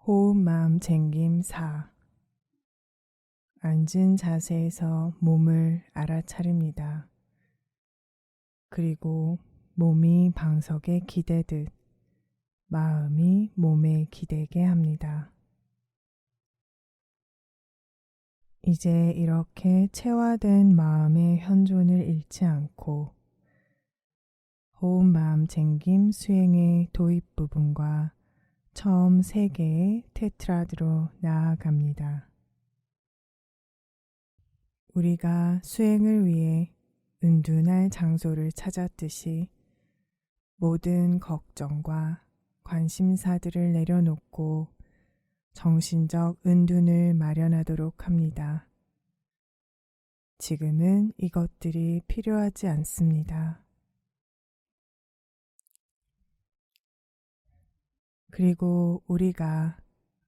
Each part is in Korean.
호흡 마음 챙김 4. 앉은 자세에서 몸을 알아차립니다. 그리고 몸이 방석에 기대듯 마음이 몸에 기대게 합니다. 이제 이렇게 체화된 마음의 현존을 잃지 않고 호흡 마음 챙김 수행의 도입 부분과 처음 3개의 테트라드로 나아갑니다. 우리가 수행을 위해 은둔할 장소를 찾았듯이 모든 걱정과 관심사들을 내려놓고 정신적 은둔을 마련하도록 합니다. 지금은 이것들이 필요하지 않습니다. 그리고 우리가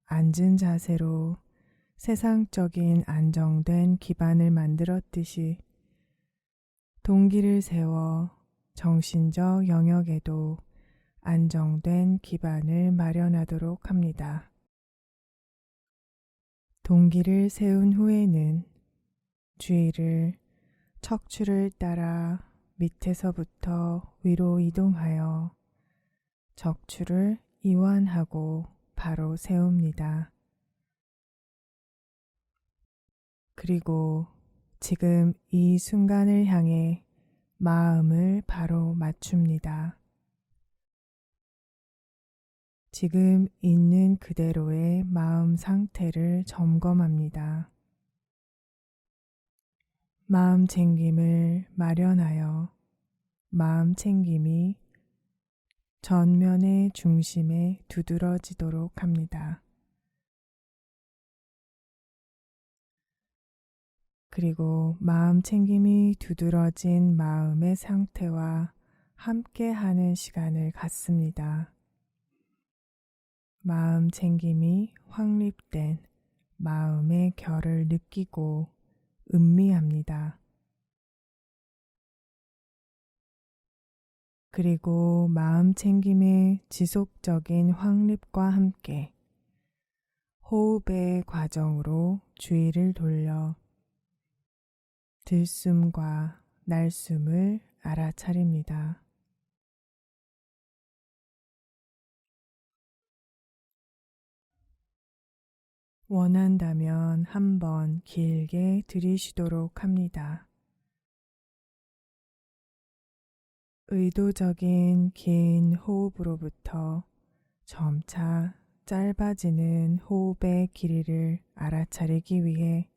앉은 자세로 세상적인 안정된 기반을 만들었듯이 동기를 세워 정신적 영역에도 안정된 기반을 마련하도록 합니다. 동기를 세운 후에는 주의를 척추를 따라 밑에서부터 위로 이동하여 적추를 이완하고 바로 세웁니다. 그리고 지금 이 순간을 향해 마음을 바로 맞춥니다. 지금 있는 그대로의 마음 상태를 점검합니다. 마음 챙김을 마련하여 마음 챙김이 전면의 중심에 두드러지도록 합니다. 그리고 마음 챙김이 두드러진 마음의 상태와 함께하는 시간을 갖습니다. 마음 챙김이 확립된 마음의 결을 느끼고 음미합니다. 그리고 마음 챙김의 지속적인 확립과 함께 호흡의 과정으로 주의를 돌려 들숨과 날숨을 알아차립니다. 원한다면 한번 길게 들이쉬도록 합니다. 의도적인 긴 호흡으로부터 점차 짧아지는 호흡의 길이를 알아차리기 위해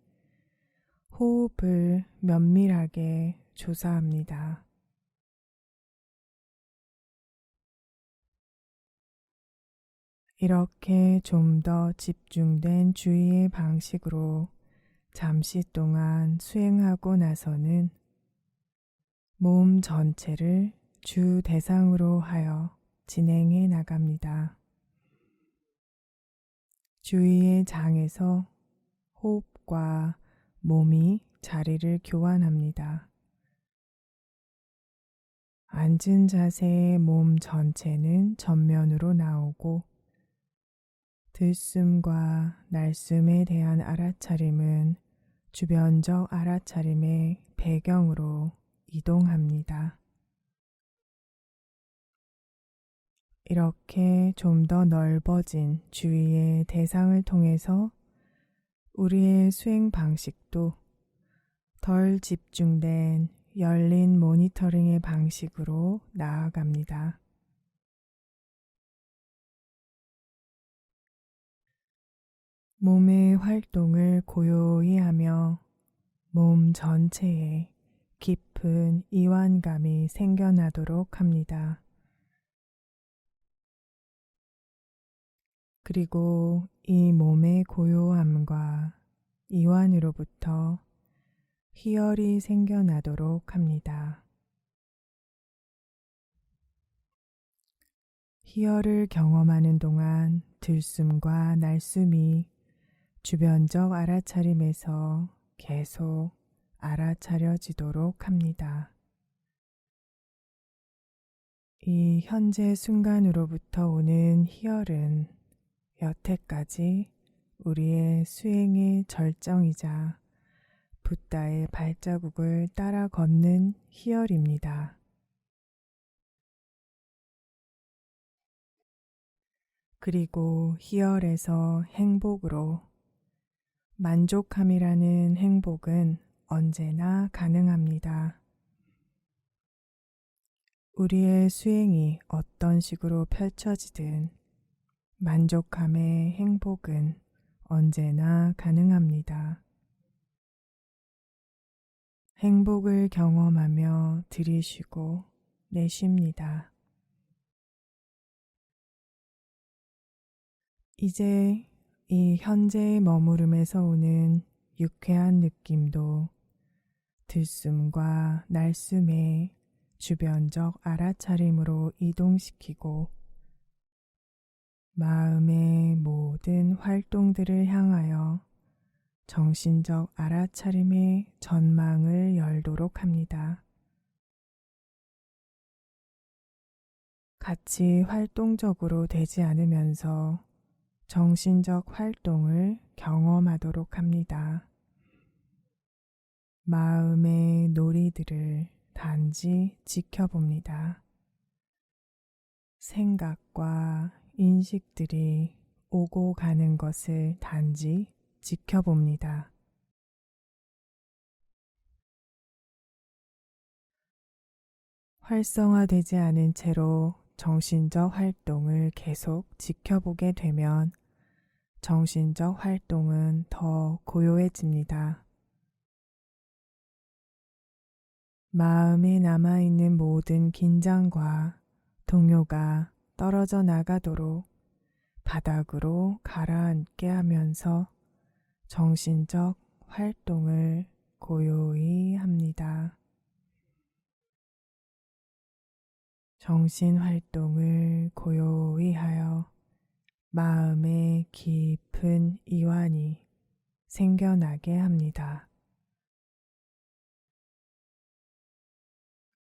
호흡을 면밀하게 조사합니다. 이렇게 좀 더 집중된 주의의 방식으로 잠시 동안 수행하고 나서는 몸 전체를 주 대상으로 하여 진행해 나갑니다. 주의의 장에서 호흡과 몸이 자리를 교환합니다. 앉은 자세의 몸 전체는 전면으로 나오고 들숨과 날숨에 대한 알아차림은 주변적 알아차림의 배경으로 이동합니다. 이렇게 좀 더 넓어진 주의의 대상을 통해서 우리의 수행 방식도 덜 집중된 열린 모니터링의 방식으로 나아갑니다. 몸의 활동을 고요히 하며 몸 전체에 깊은 이완감이 생겨나도록 합니다. 그리고 이 몸의 고요함과 이완으로부터 희열이 생겨나도록 합니다. 희열을 경험하는 동안 들숨과 날숨이 주변적 알아차림에서 계속 알아차려지도록 합니다. 이 현재 순간으로부터 오는 희열은 여태까지 우리의 수행의 절정이자 붓다의 발자국을 따라 걷는 희열입니다. 그리고 희열에서 행복으로 만족함이라는 행복은 언제나 가능합니다. 우리의 수행이 어떤 식으로 펼쳐지든 만족함의 행복은 언제나 가능합니다. 행복을 경험하며 들이쉬고 내쉽니다. 이제 이 현재의 머무름에서 오는 유쾌한 느낌도 들숨과 날숨의 주변적 알아차림으로 이동시키고 마음의 모든 활동들을 향하여 정신적 알아차림의 전망을 열도록 합니다. 같이 활동적으로 되지 않으면서 정신적 활동을 경험하도록 합니다. 마음의 놀이들을 단지 지켜봅니다. 생각과 인식들이 오고 가는 것을 단지 지켜봅니다. 활성화되지 않은 채로 정신적 활동을 계속 지켜보게 되면 정신적 활동은 더 고요해집니다. 마음에 남아있는 모든 긴장과 동요가 떨어져 나가도록 바닥으로 가라앉게 하면서 정신적 활동을 고요히 합니다. 정신 활동을 고요히 하여 마음에 깊은 이완이 생겨나게 합니다.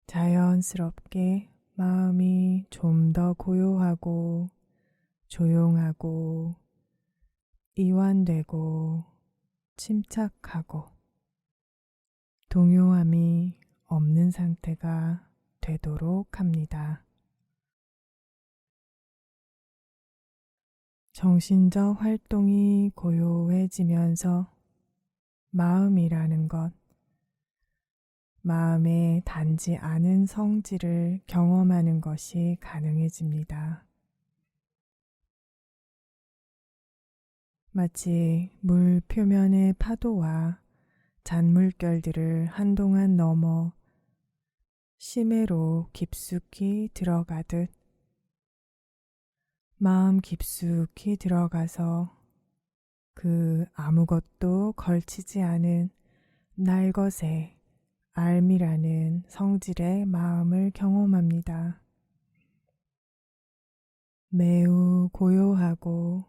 자연스럽게 마음이 좀 더 고요하고 조용하고 이완되고 침착하고 동요함이 없는 상태가 되도록 합니다. 정신적 활동이 고요해지면서 마음이라는 것, 마음의 단지 않은 성질을 경험하는 것이 가능해집니다. 마치 물 표면의 파도와 잔물결들을 한동안 넘어 심해로 깊숙이 들어가듯 마음 깊숙이 들어가서 그 아무것도 걸치지 않은 날것의 알미라는 성질의 마음을 경험합니다. 매우 고요하고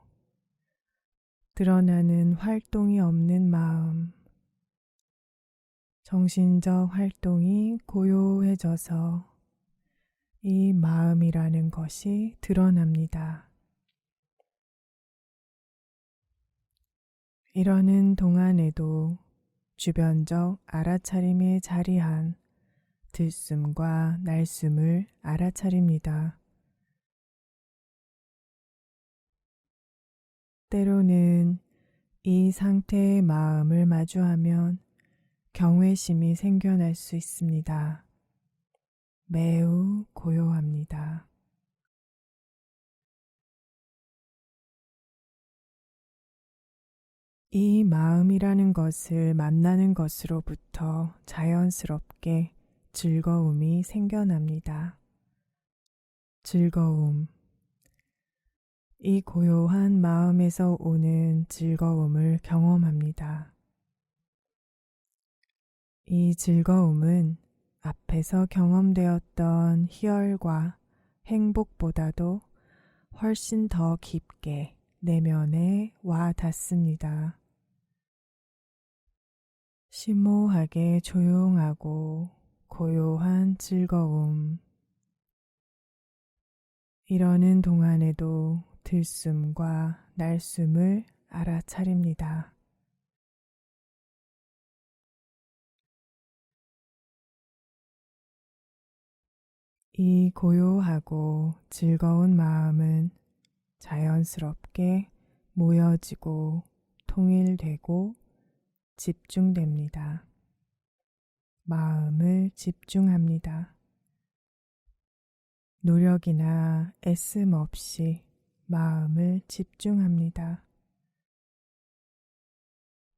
드러나는 활동이 없는 마음, 정신적 활동이 고요해져서 이 마음이라는 것이 드러납니다. 이러는 동안에도 주변적 알아차림에 자리한 들숨과 날숨을 알아차립니다. 때로는 이 상태의 마음을 마주하면 경외심이 생겨날 수 있습니다. 매우 고요합니다. 이 마음이라는 것을 만나는 것으로부터 자연스럽게 즐거움이 생겨납니다. 즐거움. 이 고요한 마음에서 오는 즐거움을 경험합니다. 이 즐거움은 앞에서 경험되었던 희열과 행복보다도 훨씬 더 깊게 내면에 와 닿습니다. 심오하게 조용하고 고요한 즐거움. 이러는 동안에도 들숨과 날숨을 알아차립니다. 이 고요하고 즐거운 마음은 자연스럽게 모여지고 통일되고 집중됩니다. 마음을 집중합니다. 노력이나 애씀 없이 마음을 집중합니다.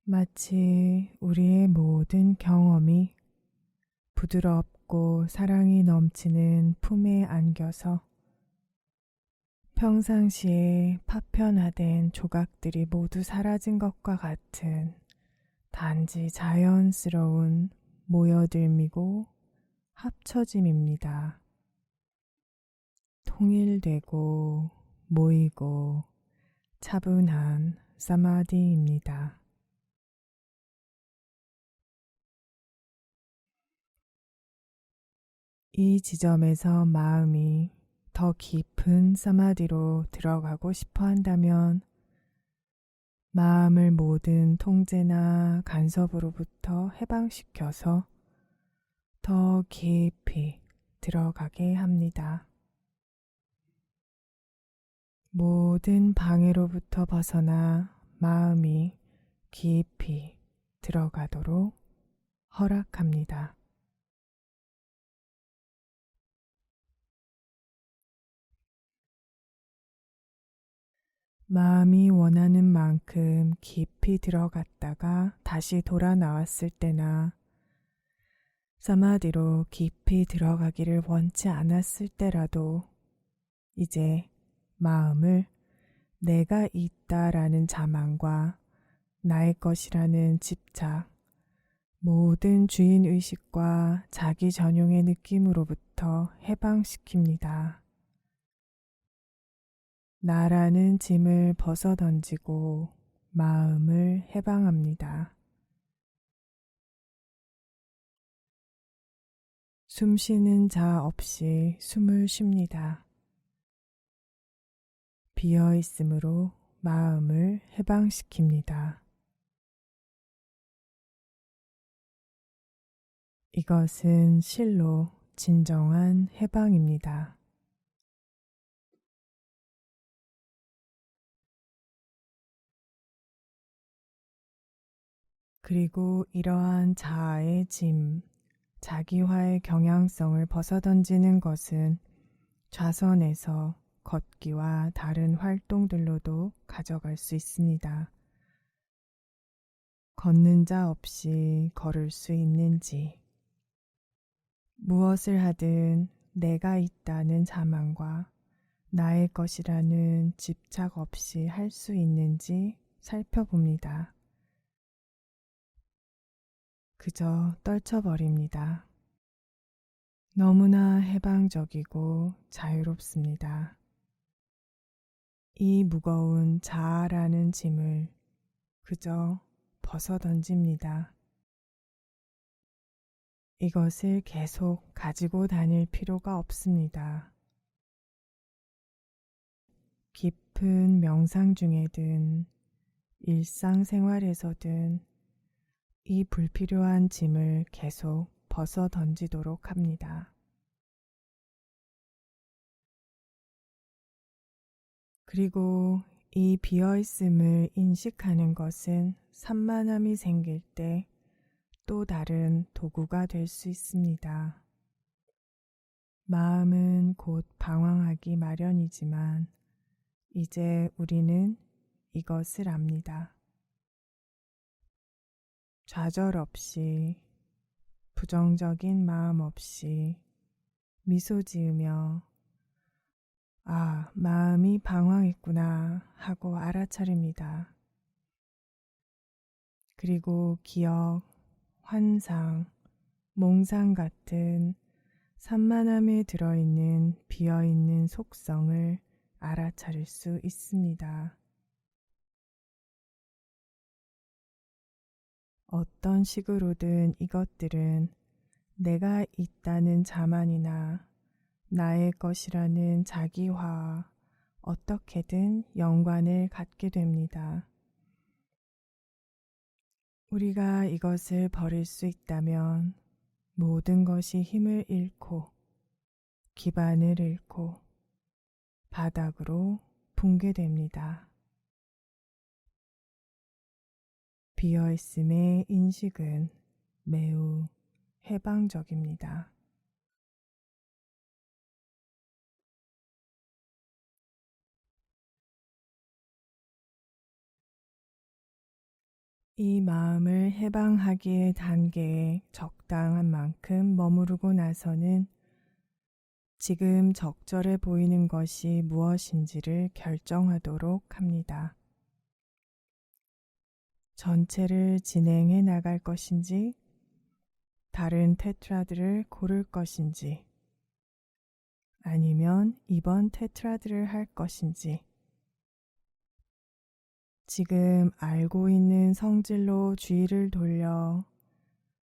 마치 우리의 모든 경험이 부드럽고 사랑이 넘치는 품에 안겨서 평상시에 파편화된 조각들이 모두 사라진 것과 같은 단지 자연스러운 모여들미고 합쳐짐입니다. 통일되고 모이고 차분한 사마디입니다. 이 지점에서 마음이 더 깊은 사마디로 들어가고 싶어 한다면 마음을 모든 통제나 간섭으로부터 해방시켜서 더 깊이 들어가게 합니다. 모든 방해로부터 벗어나 마음이 깊이 들어가도록 허락합니다. 마음이 원하는 만큼 깊이 들어갔다가 다시 돌아 나왔을 때나 사마디로 깊이 들어가기를 원치 않았을 때라도 이제 마음을 내가 있다라는 자만과 나의 것이라는 집착, 모든 주인의식과 자기 전용의 느낌으로부터 해방시킵니다. 나라는 짐을 벗어던지고 마음을 해방합니다. 숨 쉬는 자 없이 숨을 쉽니다. 비어 있음으로 마음을 해방시킵니다. 이것은 실로 진정한 해방입니다. 그리고 이러한 자아의 짐, 자기화의 경향성을 벗어던지는 것은 좌선에서 걷기와 다른 활동들로도 가져갈 수 있습니다. 걷는 자 없이 걸을 수 있는지, 무엇을 하든 내가 있다는 자만과 나의 것이라는 집착 없이 할 수 있는지 살펴봅니다. 그저 떨쳐버립니다. 너무나 해방적이고 자유롭습니다. 이 무거운 자아라는 짐을 그저 벗어던집니다. 이것을 계속 가지고 다닐 필요가 없습니다. 깊은 명상 중에든 일상생활에서든 이 불필요한 짐을 계속 벗어 던지도록 합니다. 그리고 이 비어있음을 인식하는 것은 산만함이 생길 때 또 다른 도구가 될 수 있습니다. 마음은 곧 방황하기 마련이지만 이제 우리는 이것을 압니다. 좌절 없이, 부정적인 마음 없이 미소 지으며 아, 마음이 방황했구나 하고 알아차립니다. 그리고 기억, 환상, 몽상 같은 산만함에 들어있는 비어있는 속성을 알아차릴 수 있습니다. 어떤 식으로든 이것들은 내가 있다는 자만이나 나의 것이라는 자기화 어떻게든 연관을 갖게 됩니다. 우리가 이것을 버릴 수 있다면 모든 것이 힘을 잃고 기반을 잃고 바닥으로 붕괴됩니다. 비어있음의 인식은 매우 해방적입니다. 이 마음을 해방하기의 단계에 적당한 만큼 머무르고 나서는 지금 적절해 보이는 것이 무엇인지를 결정하도록 합니다. 전체를 진행해 나갈 것인지, 다른 테트라드를 고를 것인지, 아니면 이번 테트라드를 할 것인지, 지금 알고 있는 성질로 주의를 돌려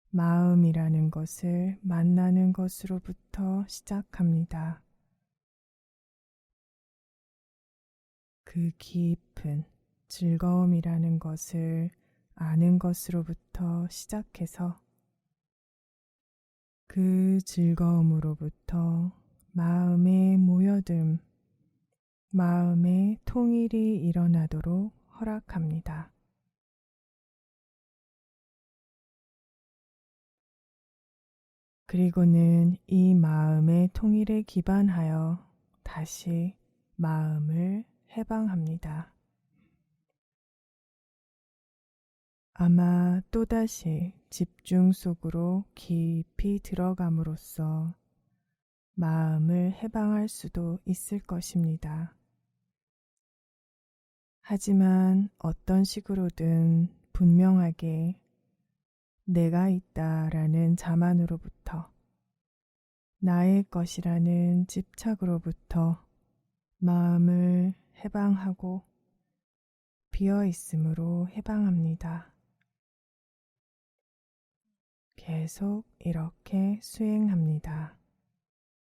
마음이라는 것을 만나는 것으로부터 시작합니다. 그 깊은 즐거움이라는 것을 아는 것으로부터 시작해서 그 즐거움으로부터 마음의 모여듦, 마음의 통일이 일어나도록 허락합니다. 그리고는 이 마음의 통일에 기반하여 다시 마음을 해방합니다. 아마 또다시 집중 속으로 깊이 들어감으로써 마음을 해방할 수도 있을 것입니다. 하지만 어떤 식으로든 분명하게 내가 있다라는 자만으로부터 나의 것이라는 집착으로부터 마음을 해방하고 비어 있음으로 해방합니다. 계속 이렇게 수행합니다.